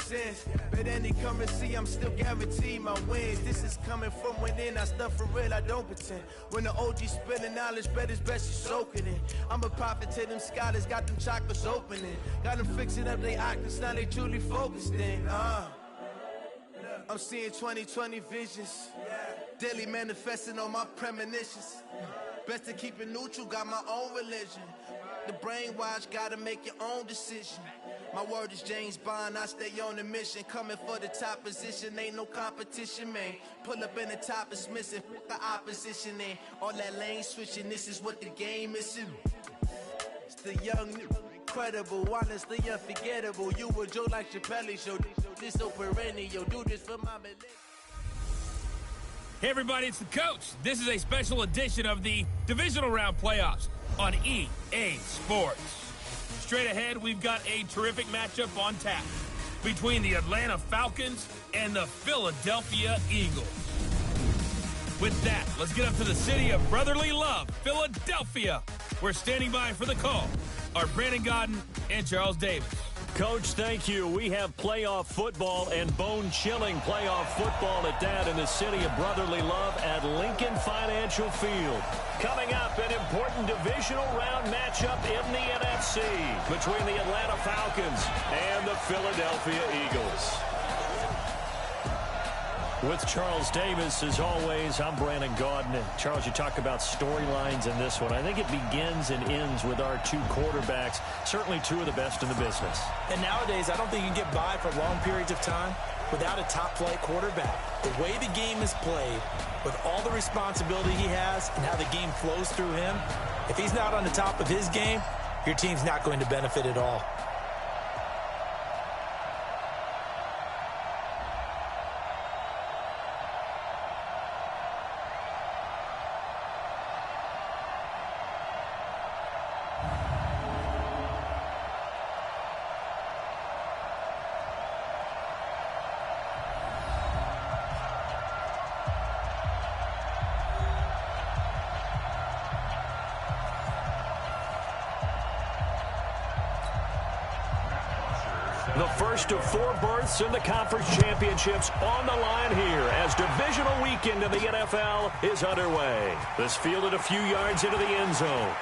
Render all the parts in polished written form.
sense. But any currency, I'm still guaranteed my wins. This is coming from within. I stuff for real, I don't pretend. When the OG spilling knowledge, bet it's best you soak it in. I'm a prophet to them scholars, got them chakras opening. Got them fixing up they octaves, now they truly focused in. I'm seeing 2020 visions. Daily manifesting on my premonitions. Best to keep it neutral, got my own religion. The brainwash, gotta make your own decision. My word is James Bond, I stay on the mission. Coming for the top position, ain't no competition, man. Pull up in the top, it's missing, the opposition in. All that lane switching, this is what the game is. It's the young, incredible, honestly unforgettable. You a Joe like Chappelle show. This so perennial, do this for my millennial. Hey everybody, it's the coach. This is a special edition of the Divisional Round Playoffs on EA Sports. Straight ahead, we've got a terrific matchup on tap between the Atlanta Falcons and the Philadelphia Eagles. With that, let's get up to the city of brotherly love, Philadelphia. We're standing by for the call are Brandon Godden and Charles Davis. Coach, thank you. We have playoff football and bone-chilling playoff football at that in the city of brotherly love at Lincoln Financial Field. Coming up, an important divisional round matchup in the NFC between the Atlanta Falcons and the Philadelphia Eagles. With Charles Davis, as always, I'm Brandon Godden. And Charles, you talk about storylines in this one. I think it begins and ends with our two quarterbacks, certainly two of the best in the business. And nowadays, I don't think you can get by for long periods of time without a top-flight quarterback. The way the game is played, with all the responsibility he has and how the game flows through him, if he's not on the top of his game, your team's not going to benefit at all. The first of four berths in the conference championships on the line here as divisional weekend in the NFL is underway. This fielded a few yards into the end zone.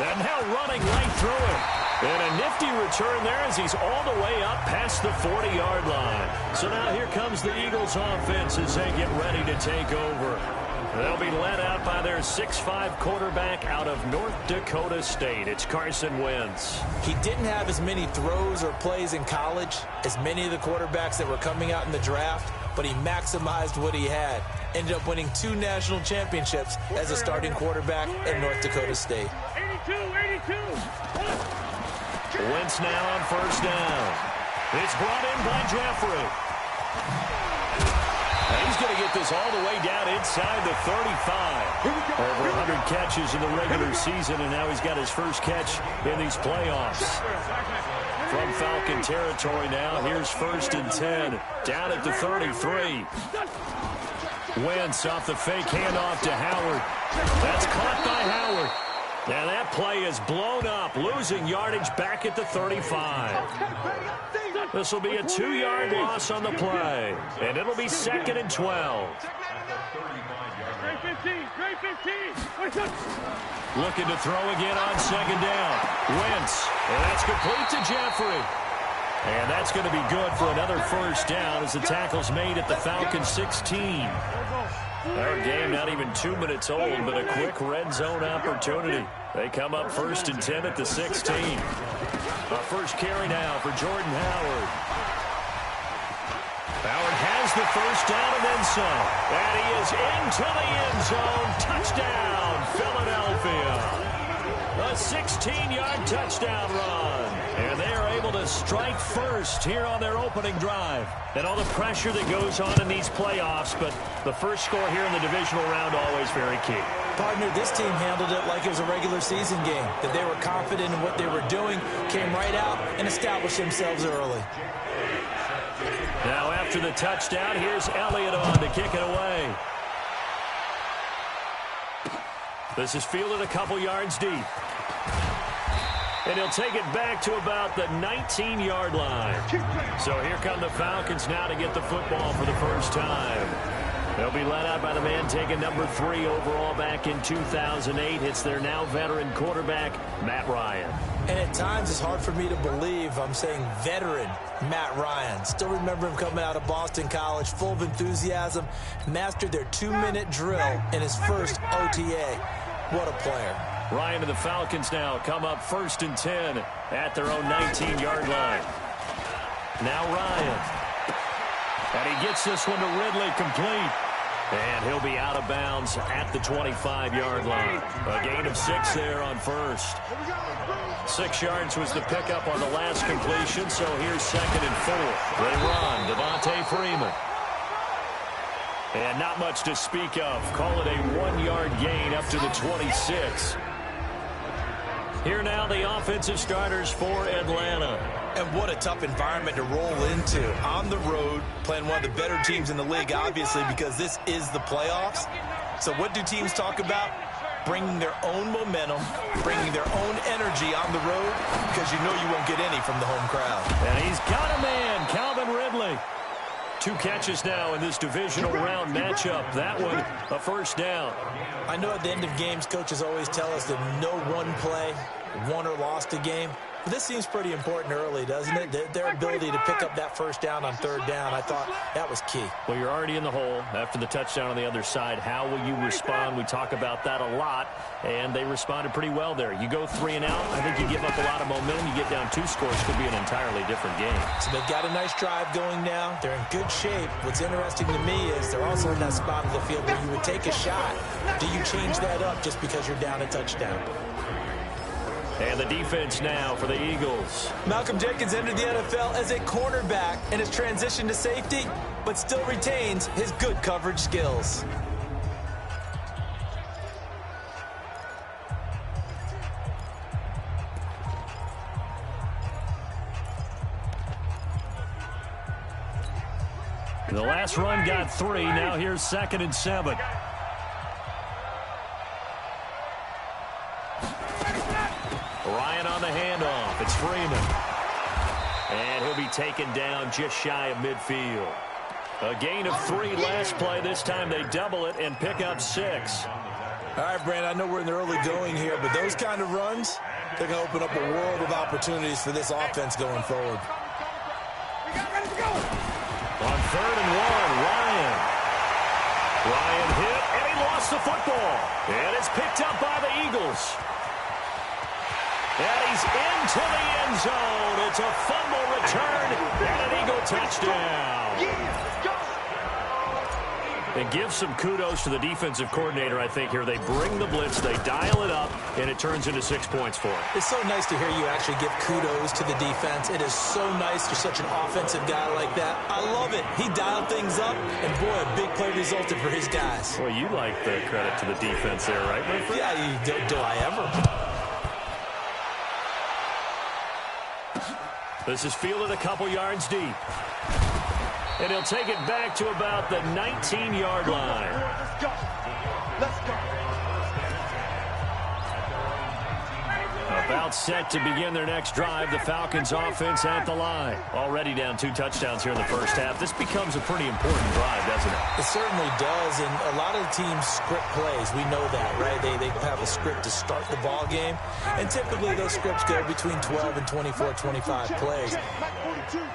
And now running right through him. And a nifty return there as he's all the way up past the 40-yard line. So now here comes the Eagles offense as they get ready to take over. They'll be led out by their 6'5 quarterback out of North Dakota State. It's Carson Wentz. He didn't have as many throws or plays in college as many of the quarterbacks that were coming out in the draft, but he maximized what he had. Ended up winning 2 national championships as a starting quarterback at North Dakota State. 82. Wentz now on first down. It's brought in by Jeffrey. He's going to get this all the way down inside the 35. Over 100 catches in the regular season, and now he's got his first catch in these playoffs. From Falcon territory now, here's 1st and 10. Down at the 33. Wentz off the fake handoff to Howard. That's caught by Howard. Now that play is blown up, losing yardage back at the 35. This will be a 2-yard loss on the play, and it'll be 2nd and 12. Looking to throw again on 2nd down. Wentz, and that's complete to Jeffrey. And that's going to be good for another first down as the tackle's made at the Falcons 16. Our game not even 2 minutes old, but a quick red zone opportunity. They come up 1st and 10 at the 16. Our first carry now for Jordan Howard. Howard has the first down and then some. And he is into the end zone. Touchdown, Philadelphia. A 16-yard touchdown run. And they are able to strike first here on their opening drive. And all the pressure that goes on in these playoffs, but the first score here in the divisional round always very key. Partner, this team handled it like it was a regular season game, that they were confident in what they were doing, came right out and established themselves early. Now after the touchdown, here's Elliott on to kick it away. This is fielded a couple yards deep. And he'll take it back to about the 19-yard line. So here come the Falcons now to get the football for the first time. They'll be led out by the man taking number 3 overall back in 2008. It's their now veteran quarterback, Matt Ryan. And at times it's hard for me to believe I'm saying veteran Matt Ryan. Still remember him coming out of Boston College, full of enthusiasm, mastered their 2-minute drill in his first OTA. What a player. Ryan and the Falcons now come up 1st and 10 at their own 19-yard line. Now Ryan. And he gets this one to Ridley complete. And he'll be out of bounds at the 25-yard line. A gain of 6 there on first. 6 yards was the pickup on the last completion, so here's 2nd and 4. They run, Devontae Freeman. And not much to speak of. Call it a 1-yard gain up to the 26. Here now the offensive starters for Atlanta. And what a tough environment to roll into. On the road, playing one of the better teams in the league, obviously, because this is the playoffs. So what do teams talk about? Bringing their own momentum, bringing their own energy on the road, because you know you won't get any from the home crowd. And he's got a man, Calvin Ridley. 2 catches now in this divisional round matchup. That one, a first down. I know at the end of games, coaches always tell us that no one play won or lost a game. But this seems pretty important early, doesn't it? Their ability to pick up that first down on 3rd down, I thought that was key. Well, you're already in the hole after the touchdown on the other side. How will you respond? We talk about that a lot, and they responded pretty well there. You go 3 and out, I think you give up a lot of momentum. You get down 2 scores, could be an entirely different game. So they've got a nice drive going now. They're in good shape. What's interesting to me is they're also in that spot of the field where you would take a shot. Do you change that up just because you're down a touchdown? And the defense now for the Eagles. Malcolm Jenkins entered the NFL as a cornerback and has transitioned to safety, but still retains his good coverage skills. The last run got 3. Now here's 2nd and 7. Ryan on the handoff. It's Freeman. And he'll be taken down just shy of midfield. A gain of 3 last play. This time they double it and pick up 6. All right, Brandon, I know we're in the early going here, but those kind of runs, they're going to open up a world of opportunities for this offense going forward. On 3rd and 1, Ryan. Ryan hit, and he lost the football. And it's picked up by the Eagles. And he's into the end zone. It's a fumble return and an Eagle touchdown. And give some kudos to the defensive coordinator, I think, here. They bring the blitz, they dial it up, and it turns into 6 points for him. It's so nice to hear you actually give kudos to the defense. It is so nice you're such an offensive guy like that. I love it. He dialed things up, and boy, a big play resulted for his guys. Well, you like the credit to the defense there, right, my friend? Yeah, do I ever? This is fielded a couple yards deep. And he'll take it back to about the 19-yard line. Let's go. Let's go. About set to begin their next drive. The Falcons offense at the line. Already down 2 touchdowns here in the first half. This becomes a pretty important drive, doesn't it? It certainly does, and a lot of the teams script plays. We know that, right? They have a script to start the ball game, and typically those scripts go between 12 and 24, 25 plays.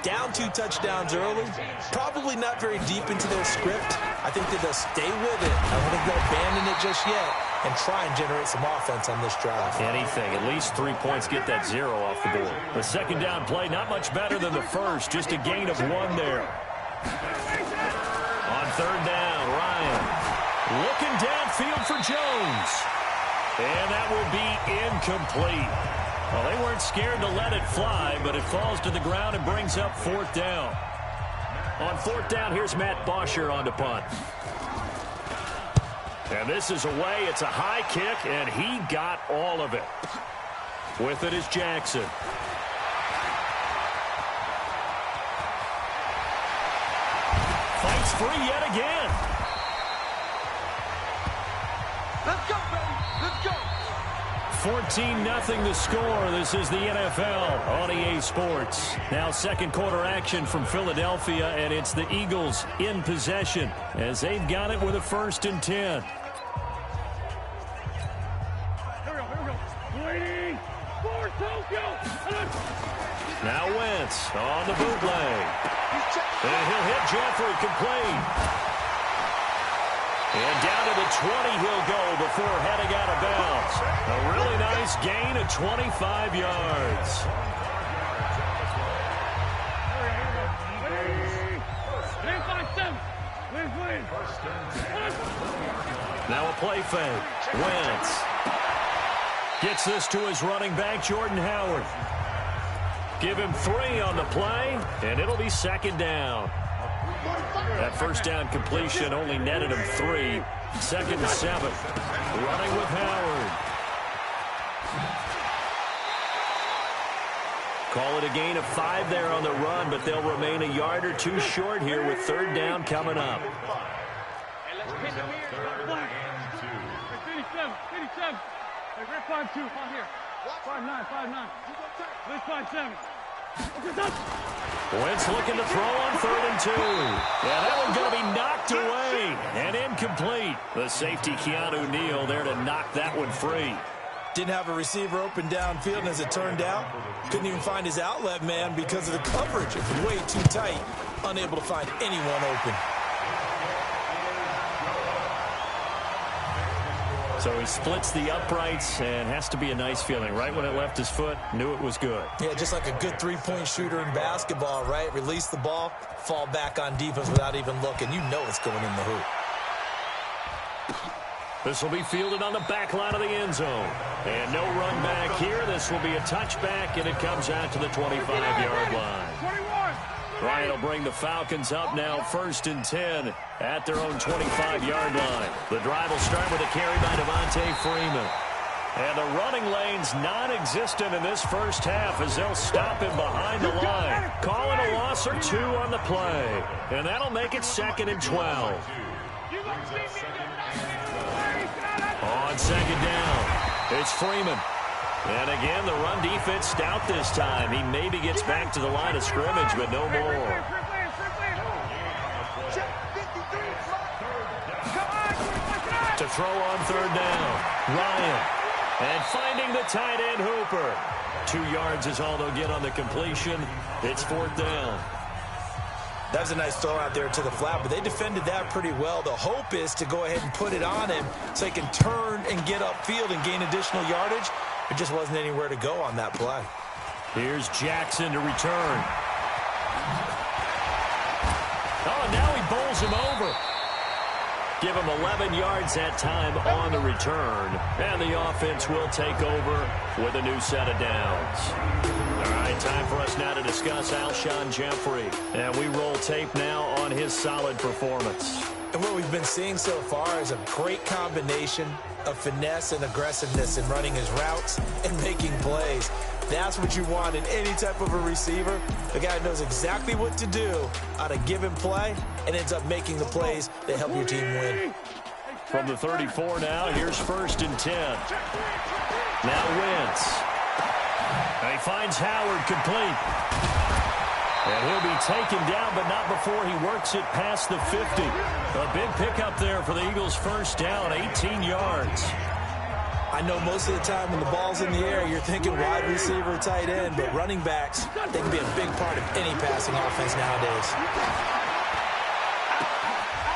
Down 2 touchdowns early, probably not very deep into their script. I think that they'll stay with it. I don't think they'll abandon it just yet and try and generate some offense on this drive. Anything. At least 3 points, get that 0 off the board. The second down play, not much better than the first. Just a gain of 1 there. On 3rd down, Ryan looking downfield for Jones. And that will be incomplete. Well, they weren't scared to let it fly, but it falls to the ground and brings up 4th down. On 4th down, here's Matt Bosher on the punt. And this is away. It's a high kick, and he got all of it. With it is Jackson. Fights free yet again. Let's go, baby. Let's go. 14-0 the score. This is the NFL on EA Sports. Now second quarter action from Philadelphia, and it's the Eagles in possession as they've got it with a 1st and 10. Now Wentz on the bootleg. And he'll hit Jeffrey complete. And down to the 20 he'll go before heading out of bounds. A really nice gain of 25 yards. Now a play fake. Wentz gets this to his running back, Jordan Howard. Give him 3 on the play, and it'll be 2nd down. That 1st down completion only netted him 3. 2nd and 7. Running with Howard. Call it a gain of 5 there on the run, but they'll remain a yard or 2 short here with 3rd down coming up. Wentz looking to throw on 3rd and 2. Yeah, that one's going to be knocked away and incomplete. The safety, Keanu Neal, there to knock that one free. Didn't have a receiver open downfield, and as it turned out, couldn't even find his outlet man because of the coverage. It was way too tight, unable to find anyone open. So he splits the uprights, and has to be a nice feeling. Right when it left his foot, knew it was good. Yeah, just like a good three-point shooter in basketball, right? Release the ball, fall back on defense without even looking. You know it's going in the hoop. This will be fielded on the back line of the end zone. And no run back here. This will be a touchback, and it comes out to the 25-yard line. Bryant will bring the Falcons up now 1st and 10 at their own 25-yard line. The drive will start with a carry by Devontae Freeman. And the running lane's non-existent in this first half as they'll stop him behind the line. Calling a loss or 2 on the play. And that'll make it 2nd and 12. On 2nd down, it's Freeman. And again, the run defense stout this time. He maybe gets back to the line of scrimmage, but no more. To throw on 3rd down, Ryan. And finding the tight end, Hooper. 2 yards is all they'll get on the completion. It's 4th down. That was a nice throw out there to the flat, but they defended that pretty well. The hope is to go ahead and put it on him so he can turn and get upfield and gain additional yardage. There just wasn't anywhere to go on that play. Here's Jackson to return. Oh, now he bowls him over. Give him 11 yards that time on the return. And the offense will take over with a new set of downs. All right, time for us now to discuss Alshon Jeffrey. And we roll tape now on his solid performance. And what we've been seeing so far is a great combination of finesse and aggressiveness in running his routes and making plays. That's what you want in any type of a receiver. The guy knows exactly what to do on a given play and ends up making the plays that help your team win. From the 34 now, here's 1st and 10. Now Wentz. And he finds Howard complete. And he'll be taken down, but not before he works it past the 50. A big pickup there for the Eagles' 1st down, 18 yards. I know most of the time when the ball's in the air, you're thinking wide receiver, tight end, but running backs, they can be a big part of any passing offense nowadays.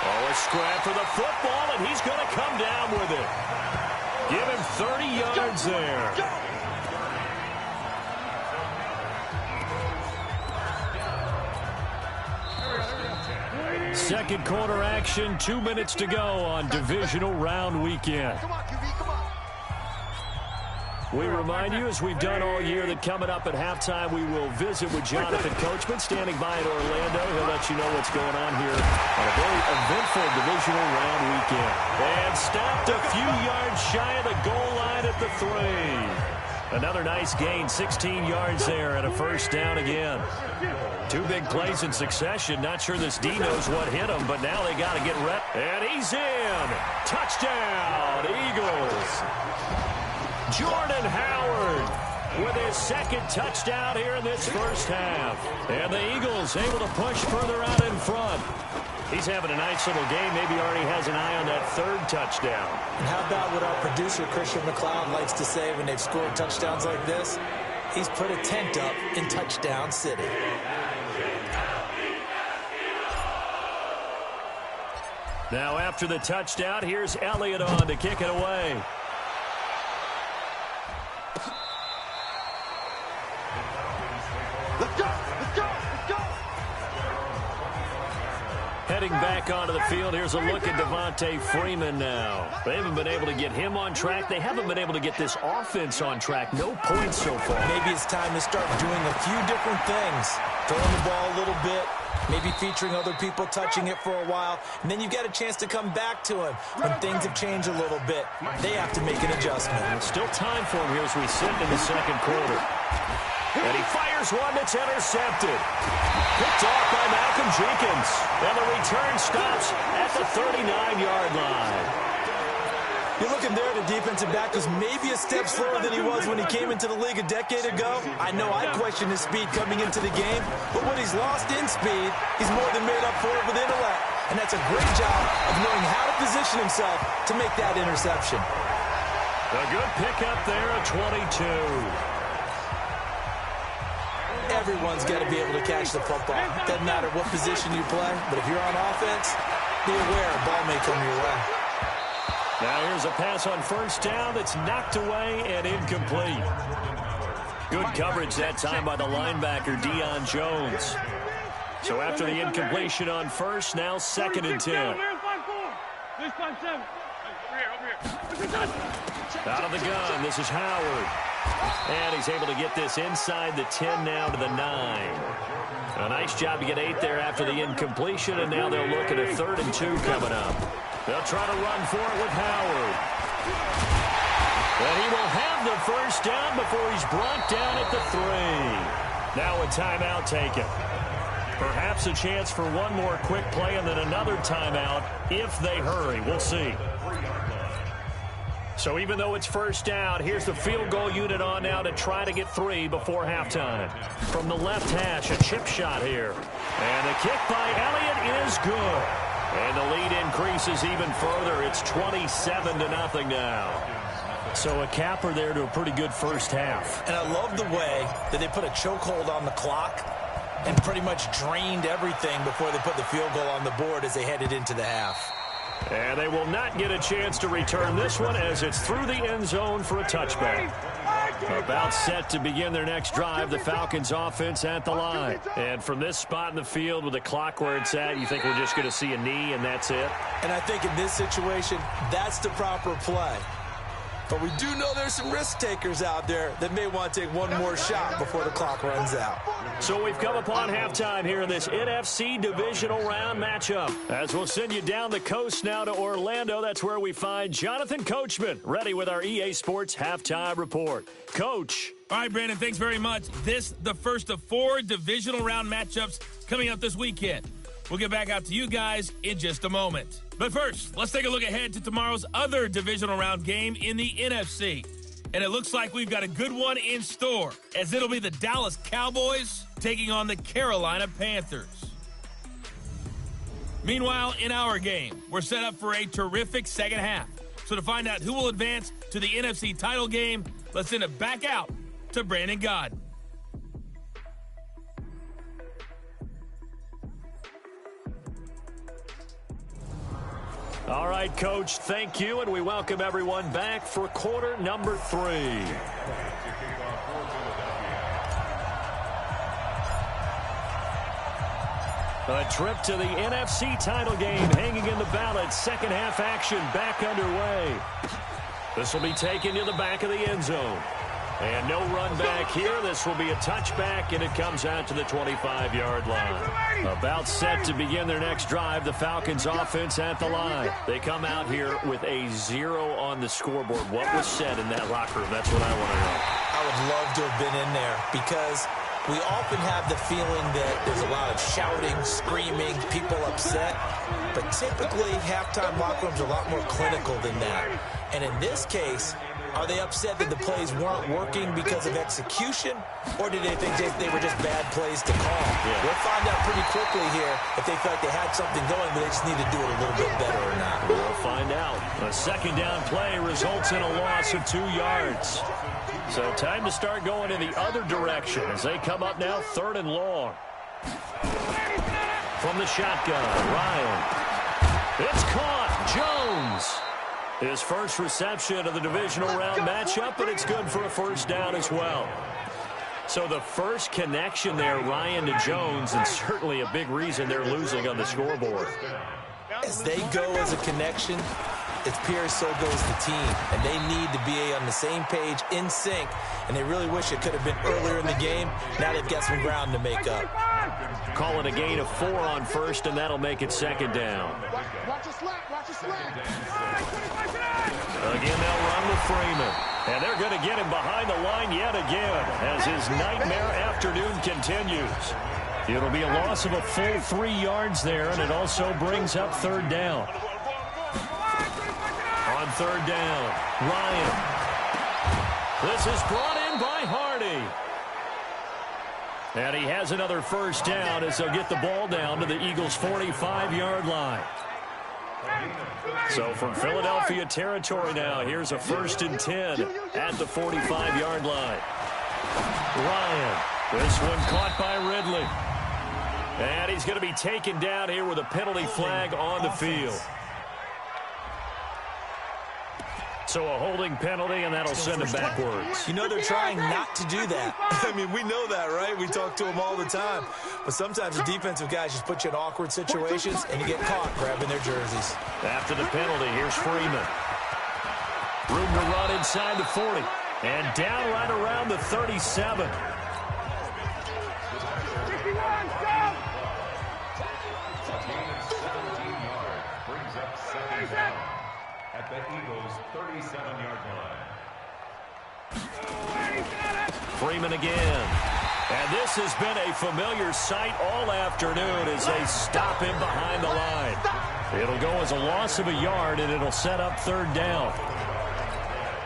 Oh, a scrap for the football, and he's going to come down with it. Give him 30 yards there. Second quarter action, 2 minutes to go on divisional round weekend. We remind you, as we've done all year, that coming up at halftime, we will visit with Jonathan Coachman, standing by in Orlando. He'll let you know what's going on here on a very eventful divisional round weekend. And stopped a few yards shy of the goal line at the 3. Another nice gain, 16 yards there, and a 1st down again. 2 big plays in succession. Not sure this D knows what hit him, but now they got to get rep. And he's in. Touchdown, Eagles. Jordan Howard with his second touchdown here in this first half. And the Eagles able to push further out in front. He's having a nice little game. Maybe already has an eye on that third touchdown. And how about what our producer, Christian McLeod, likes to say when they've scored touchdowns like this? He's put a tent up in Touchdown City. Now after the touchdown, here's Elliott on to kick it away. Let's go! Let's go! Let's go! Heading back onto the field, here's a look at Devontae Freeman now. They haven't been able to get him on track. They haven't been able to get this offense on track. No points so far. Maybe it's time to start doing a few different things. Throwing the ball a little bit, maybe featuring other people touching it for a while, and then you've got a chance to come back to him when things have changed a little bit. They have to make an adjustment. Still time for him here as we sit in the second quarter. And he fires one that's intercepted. Picked off by Malcolm Jenkins. And the return stops at the 39-yard line. You're looking there, the defensive back was maybe a step slower than he was when he came into the league a decade ago. I know I questioned his speed coming into the game, but what he's lost in speed, he's more than made up for it with intellect. And that's a great job of knowing how to position himself to make that interception. A good pickup there at 22. Everyone's got to be able to catch the football. Doesn't matter what position you play, but if you're on offense, be aware a ball may come your way. Now here's a pass on first down that's knocked away and incomplete. Good coverage that time by the linebacker, Deion Jones. So after the incompletion on first, now 2nd and 10. Out of the gun, this is Howard. And he's able to get this inside the 10 now to the 9. A nice job to get 8 there after the incompletion, and now they'll look at a 3rd and 2 coming up. They'll try to run for it with Howard. And he will have the first down before he's brought down at the 3. Now a timeout taken. Perhaps a chance for one more quick play and then another timeout if they hurry. We'll see. So even though it's first down, here's the field goal unit on now to try to get 3 before halftime. From the left hash, a chip shot here. And the kick by Elliott is good. And the lead increases even further. It's 27-0 now. So a capper there to a pretty good first half. And I love the way that they put a chokehold on the clock and pretty much drained everything before they put the field goal on the board as they headed into the half. And they will not get a chance to return this one as it's through the end zone for a touchback. About set to begin their next drive, the Falcons offense at the line. And from this spot in the field with the clock where it's at, you think we're just going to see a knee and that's it? And I think in this situation, that's the proper play. But we do know there's some risk takers out there that may want to take one more shot before the clock runs out. So we've come upon halftime here in this NFC divisional round matchup. As we'll send you down the coast now to Orlando, that's where we find Jonathan Coachman, ready with our EA Sports halftime report. Coach. All right, Brandon, thanks very much. This, the first of 4 divisional round matchups coming up this weekend. We'll get back out to you guys in just a moment. But first, let's take a look ahead to tomorrow's other divisional round game in the NFC. And it looks like we've got a good one in store, as it'll be the Dallas Cowboys taking on the Carolina Panthers. Meanwhile, in our game, we're set up for a terrific second half. So to find out who will advance to the NFC title game, let's send it back out to Brandon Gaudin. All right, Coach, thank you, and we welcome everyone back for quarter number 3. A trip to the NFC title game hanging in the balance. Second half action back underway. This will be taken to the back of the end zone. And no run back here. This will be a touchback, and it comes out to the 25-yard line. About set to begin their next drive, the Falcons offense at the line. They come out here with a 0 on the scoreboard. What was said in that locker room? That's what I want to know. I would love to have been in there because we often have the feeling that there's a lot of shouting, screaming, people upset. But typically, halftime locker rooms are a lot more clinical than that. And in this case, Are they upset that the plays weren't working because of execution, or did they think they were just bad plays to call? Yeah. We'll find out pretty quickly here if they felt like they had something going, but they just need to do it a little bit better or not. We'll find out. A second down play results in a loss of 2 yards. So time to start going in the other direction as they come up now 3rd and long. From the shotgun, Ryan. It's caught. Jones. His first reception of the divisional round matchup, and it's good for a first down as well. So the first connection there, Ryan to Jones, and certainly a big reason they're losing on the scoreboard. As they go as a connection, it's Pierce, so goes the team. And they need to be on the same page, in sync. And they really wish it could have been earlier in the game. Now they've got some ground to make up. Call it a gain of 4 on first, and that'll make it 2nd down. Watch your slack, watch your slack. Again, they'll run with Freeman. And they're going to get him behind the line yet again as his nightmare afternoon continues. It'll be a loss of a full 3 yards there, and it also brings up 3rd down. On 3rd down, Ryan. This is brought in by Hardy. And he has another first down as they'll get the ball down to the Eagles' 45-yard line. So from Philadelphia territory now, here's a 1st and 10 at the 45-yard line. Ryan, this one caught by Ridley. And he's going to be taken down here with a penalty flag on the field. So a holding penalty, and that'll send him backwards. You know they're trying not to do that. I mean, we know that, right? We talk to them all the time. But sometimes the defensive guys just put you in awkward situations, and you get caught grabbing their jerseys. After the penalty, here's Freeman. Room to run inside the 40. And down right around the 37. At the Eagles' 37-yard line. Freeman again. And this has been a familiar sight all afternoon as they stop him behind the line. It'll go as a loss of a yard, and it'll set up 3rd down.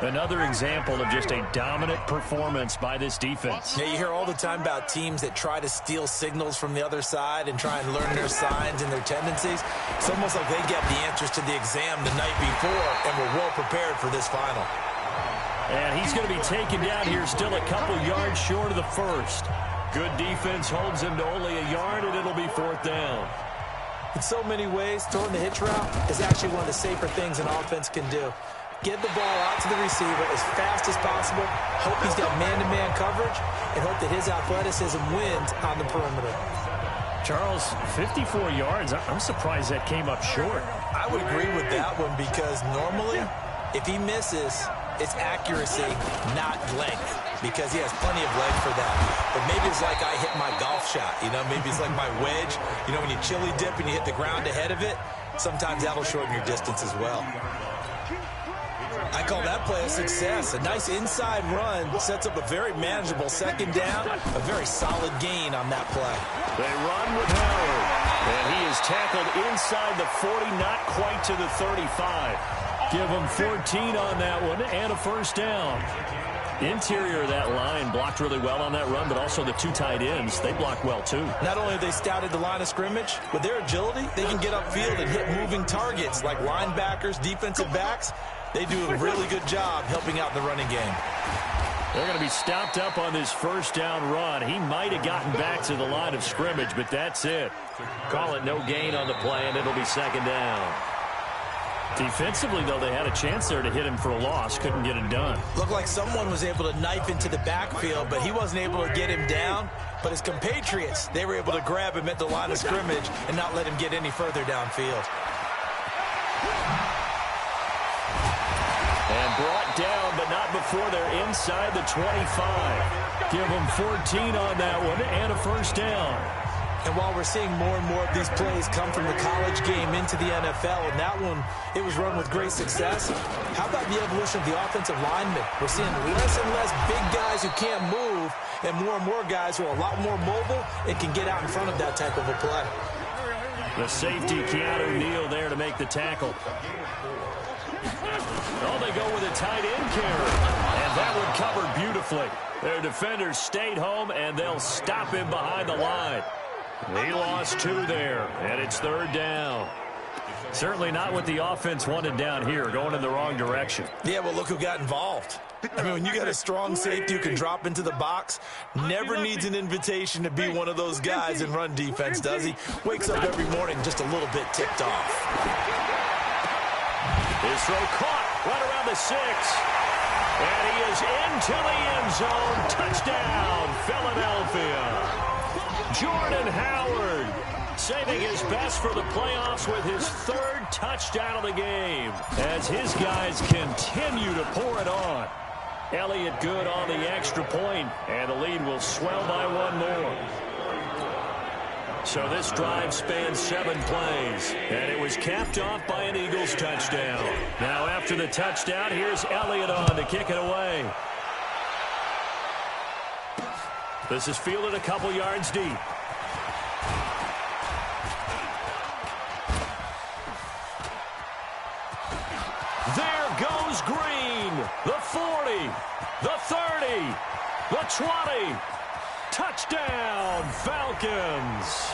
Another example of just a dominant performance by this defense. Yeah, you hear all the time about teams that try to steal signals from the other side and try and learn their signs and their tendencies. It's almost like they get the answers to the exam the night before and were well prepared for this final. And he's going to be taken down here still a couple yards short of the first. Good defense holds him to only a yard, and it'll be 4th down. In so many ways, throwing the hitch route is actually one of the safer things an offense can do. Get the ball out to the receiver as fast as possible, hope he's got man-to-man coverage, and hope that his athleticism wins on the perimeter. Charles, 54 yards. I'm surprised that came up short. I would agree with that one because normally, if he misses, it's accuracy, not length, because he has plenty of leg for that. But maybe it's like I hit my golf shot, you know? Maybe it's like my wedge. You know, when you chili dip and you hit the ground ahead of it, sometimes that'll shorten your distance as well. I call that play a success. A nice inside run sets up a very manageable 2nd down, a very solid gain on that play. They run with Howard, and he is tackled inside the 40, not quite to the 35. Give him 14 on that one and a first down. Interior of that line blocked really well on that run, but also the 2 tight ends, they block well too. Not only have they scouted the line of scrimmage, with their agility, they can get upfield and hit moving targets like linebackers, defensive backs. They do a really good job helping out in the running game. They're going to be stopped up on this first down run. He might have gotten back to the line of scrimmage, but that's it. Call it no gain on the play, and it'll be 2nd down. Defensively, though, they had a chance there to hit him for a loss. Couldn't get it done. Looked like someone was able to knife into the backfield, but he wasn't able to get him down. But his compatriots, they were able to grab him at the line of scrimmage and not let him get any further downfield. And brought down, but not before they're inside the 25. Give them 14 on that one and a first down. And while we're seeing more and more of these plays come from the college game into the NFL, and that one, it was run with great success, how about the evolution of the offensive linemen? We're seeing less and less big guys who can't move and more guys who are a lot more mobile and can get out in front of that type of a play. The safety, Keanu Neal, there to make the tackle. Oh, they go with a tight end carry. And that one covered beautifully. Their defenders stayed home, and they'll stop him behind the line. He lost 2 there, and it's 3rd down. Certainly not what the offense wanted down here, going in the wrong direction. Yeah, well, look who got involved. I mean, when you got a strong safety who can drop into the box, never needs an invitation to be one of those guys in run defense, does he? Wakes up every morning just a little bit ticked off. His throw caught right around the 6. And he is into the end zone. Touchdown, Philadelphia. Jordan Howard saving his best for the playoffs with his 3rd touchdown of the game as his guys continue to pour it on. Elliott good on the extra point, and the lead will swell by 1 more. So this drive spans 7 plays, and it was capped off by an Eagles touchdown. Now after the touchdown, here's Elliott on to kick it away. This is fielded a couple yards deep. There goes Green. The 40, the 30, the 20. Touchdown, Falcons.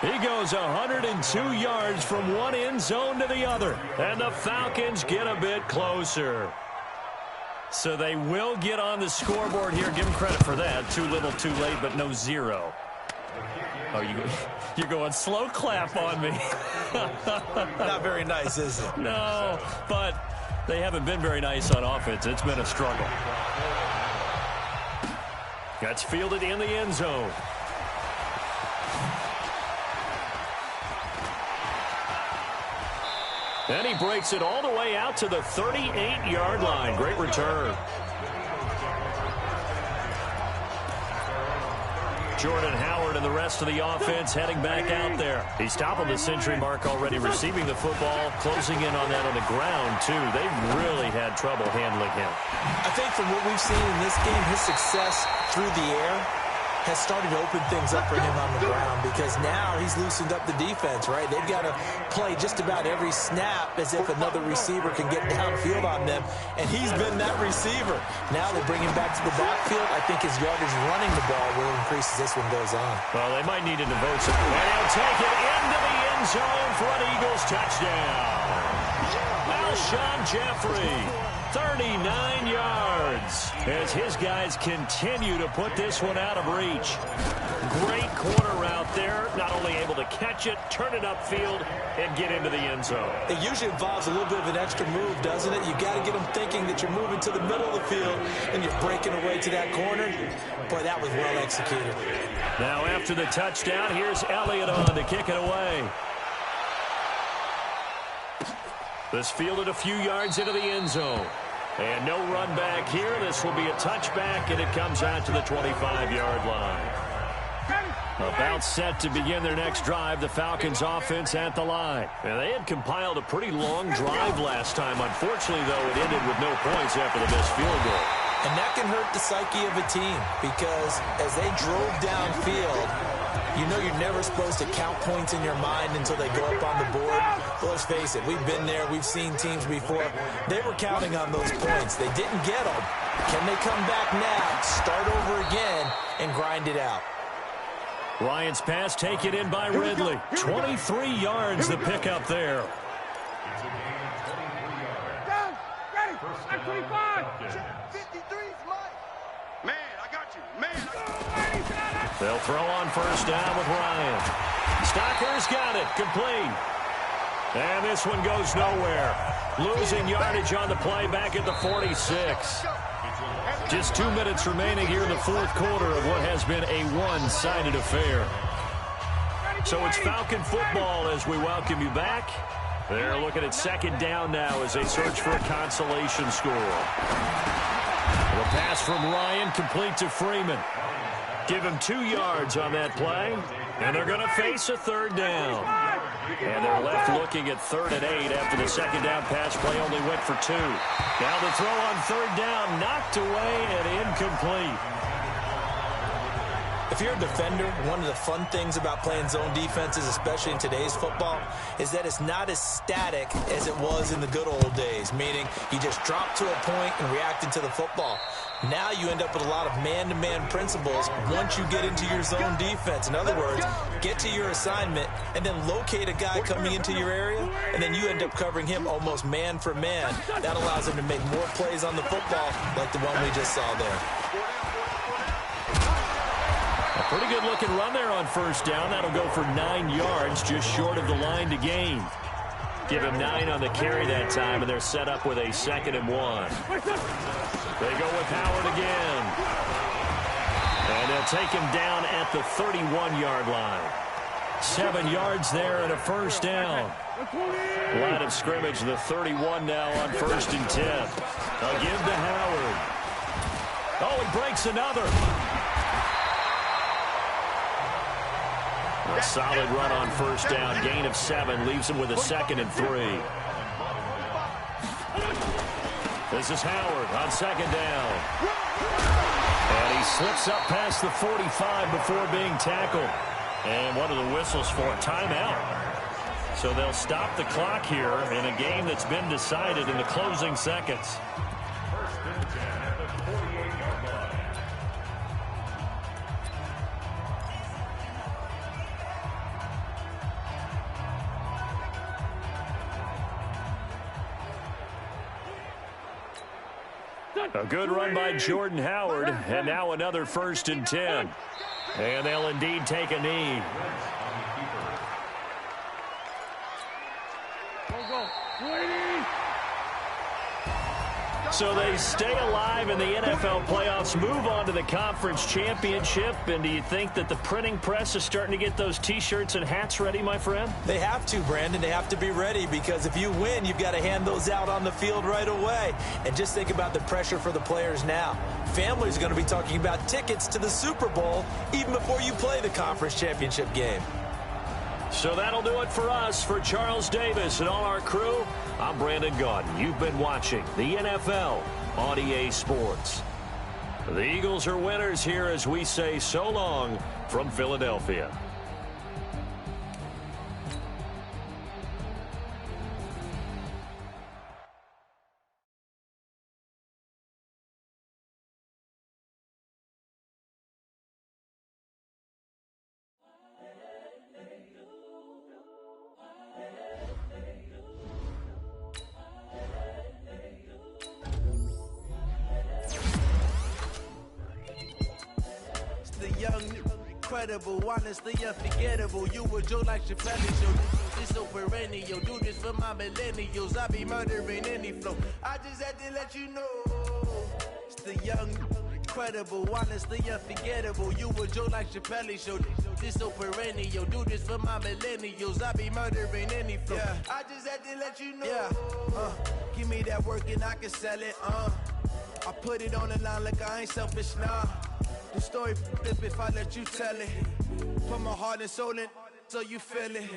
He goes 102 yards from one end zone to the other. And the Falcons get a bit closer. So they will get on the scoreboard here. Give them credit for that. Too little, too late, but no 0. Oh, you're going slow clap on me. Not very nice, is it? No, but they haven't been very nice on offense. It's been a struggle. That's fielded in the end zone. And he breaks it all the way out to the 38-yard line. Great return. Jordan Howard and the rest of the offense heading back out there. He's topping the century mark already, receiving the football, closing in on that on the ground, too. They've really had trouble handling him. I think from what we've seen in this game, his success through the air has started to open things up for him on the ground, because now he's loosened up the defense, right? They've got to play just about every snap as if another receiver can get downfield on them, and he's been that receiver. Now they bring him back to the backfield. I think his yardage running the ball will increase as this one goes on. Well, they might need to devote some. And he'll take it into the end zone for an Eagles touchdown. Alshon Jeffrey, 39 yards, as his guys continue to put this one out of reach. Great corner route there, not only able to catch it, turn it upfield, and get into the end zone. It usually involves a little bit of an extra move, doesn't it? You got to get them thinking that you're moving to the middle of the field and you're breaking away to that corner. Boy, that was well executed. Now after the touchdown, here's Elliott on to kick it away. This fielded a few yards into the end zone. And no run back here. This will be a touchback, and it comes out to the 25-yard line. About set to begin their next drive, the Falcons offense at the line. And they had compiled a pretty long drive last time. Unfortunately, though, it ended with no points after the missed field goal. And that can hurt the psyche of a team, because as they drove downfield, you know you're never supposed to count points in your mind until they go up on the board. Well, let's face it, we've been there. We've seen teams before. They were counting on those points. They didn't get them. Can they come back now, start over again, and grind it out? Ryan's pass taken in by Ridley. 23 yards the pickup there. Down, ready, at 25. 53's mine. Man, I got you. Man, I got you. They'll throw on first down with Ryan. Stocker's got it. Complete. And this one goes nowhere. Losing yardage on the play back at the 46. Just 2 minutes remaining here in the fourth quarter of what has been a one-sided affair. So it's Falcon football as we welcome you back. They're looking at second down now as they search for a consolation score. The pass from Ryan complete to Freeman. Give him 2 yards on that play, and they're going to face a third down. And they're left looking at 3rd and 8 after the second down pass play only went for 2. Now the throw on third down, knocked away and incomplete. If you're a defender, one of the fun things about playing zone defenses, especially in today's football, is that it's not as static as it was in the good old days, meaning you just dropped to a point and reacted to the football. Now you end up with a lot of man-to-man principles once you get into your zone defense. In other words, get to your assignment and then locate a guy coming into your area, and then you end up covering him almost man for man. That allows him to make more plays on the football like the one we just saw there. A pretty good looking run there on first down. That'll go for 9 yards, just short of the line to gain. Give him 9 on the carry that time, and they're set up with a 2nd and 1. They go with Howard again. And they'll take him down at the 31-yard line. 7 yards there and a first down. Line of scrimmage, the 31 now on 1st and 10. They'll give to Howard. Oh, he breaks another. A solid run on first down. Gain of 7 leaves him with a 2nd and 3. This is Howard on 2nd down. And he slips up past the 45 before being tackled. And what are the whistles for? Timeout. So they'll stop the clock here in a game that's been decided in the closing seconds. A good run by Jordan Howard, and now another 1st and 10. And they'll indeed take a knee. So they stay alive in the NFL playoffs, move on to the conference championship. And do you think that the printing press is starting to get those T-shirts and hats ready, my friend? They have to, Brandon. They have to be ready, because if you win, you've got to hand those out on the field right away. And just think about the pressure for the players now. Families are going to be talking about tickets to the Super Bowl even before you play the conference championship game. So that'll do it for us. For Charles Davis and all our crew, I'm Brandon Gaudin. You've been watching the NFL on EA Sports. The Eagles are winners here as we say so long from Philadelphia. Incredible, honestly unforgettable. You a joke like Chappelle Show. This so perennial. Do this for my millennials. I be murdering any flow. I just had to let you know. It's the young, incredible, honestly unforgettable. You a joke like Chappelle Show. This so perennial. Do this for my millennials. I be murdering any flow. Yeah. I just had to let you know. Yeah. Give me that work and I can sell it. I put it on the line like I ain't selfish, nah. The story flip if I let you tell it. Put my heart and soul in so you feel it.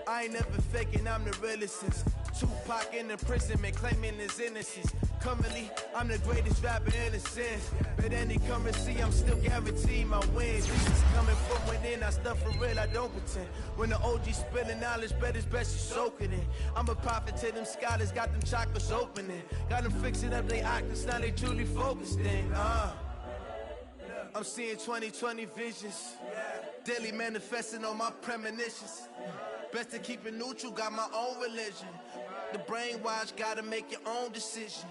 I ain't never faking, I'm the realest since Tupac in imprisonment, claiming his innocence. Currently, I'm the greatest rapper in a sense. But any currency, I'm still guaranteed my wins. This is coming from within, I stuff for real, I don't pretend. When the OG spilling knowledge, bet it's best you soak it in. I'm a prophet to them scholars, got them chakras opening. Got them fixing up they octaves, now they truly focused in. I'm seeing 2020 visions. Daily manifesting on my premonitions. Best to keep it neutral, got my own religion. The brainwash, gotta make your own decision.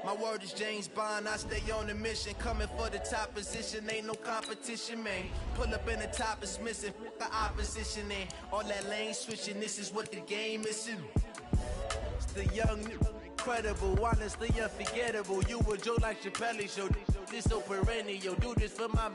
My word is James Bond, I stay on the mission. Coming for the top position, ain't no competition, man. Pull up in the top is missing, the opposition in. All that lane switching, this is what the game is. It's the young, incredible, honestly unforgettable. You a joke like Chappelle Show. This so perennial, do this for my